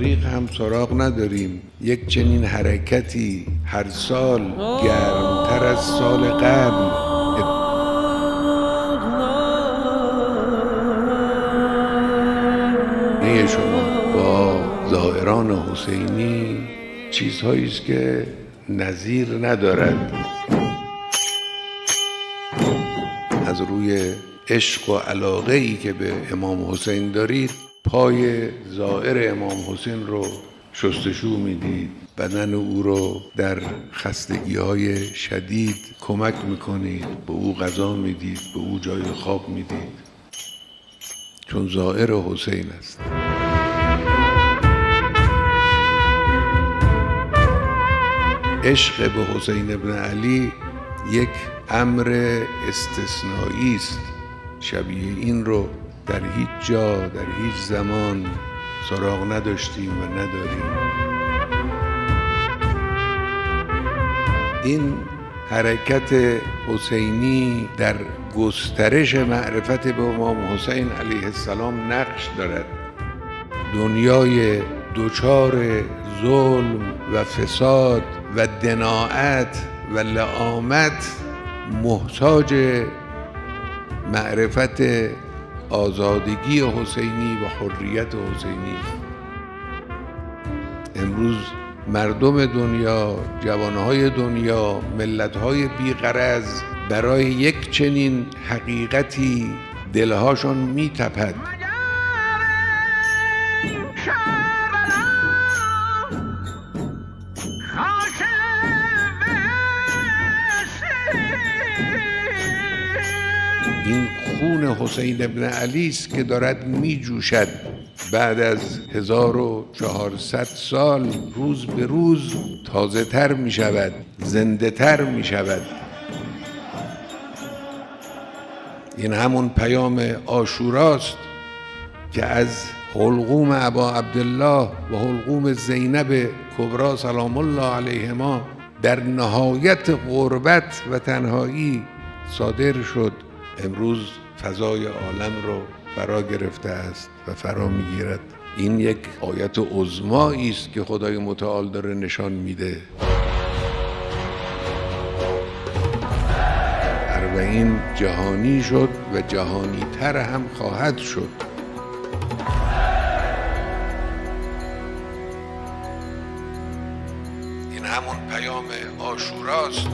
تاریخ هم سراغ نداریم یک چنین حرکتی هر سال گرمتر از سال قبل. شما با زائران حسینی چیزهایی است که نظیر ندارد. از روی عشق و علاقه ای که به امام حسین دارید پای زائر امام حسین رو شستشو میدید، بدن او رو در خستگی‌های شدید کمک میکنید، به او غذا میدید، به او جای خواب میدید، چون زائر حسین است. عشق به حسین ابن علی یک امر استثنایی است. شبیه این رو در هیچ جا در هیچ زمان سراغ نداشتیم و نداریم. این حرکت حسینی در گسترش معرفت به امام حسین علیه السلام نقش دارد. دنیای دچار ظلم و فساد و دناعت و لعامت محتاج معرفت آزادگی حسینی و حریت حسینی. امروز مردم دنیا، جوانهای دنیا، ملتهای بی‌غرض برای یک چنین حقیقتی دلهاشون میتپد. این خون حسین ابن علی است که دارد می جوشد. بعد از 1400 سال روز به روز تازه تر می شود، زنده تر می شود. این همون پیام عاشوراست که از حلقوم ابا عبدالله و حلقوم زینب کبری سلام الله علیهما در نهایت غربت و تنهایی صادر شد. امروز فضای عالم رو فرا گرفته است و فرا میگیرد. این یک آیت عظمایی است که خدای متعال داره نشان میده. اربعین جهانی شد و جهانی تر هم خواهد شد. این همون پیام عاشوراست.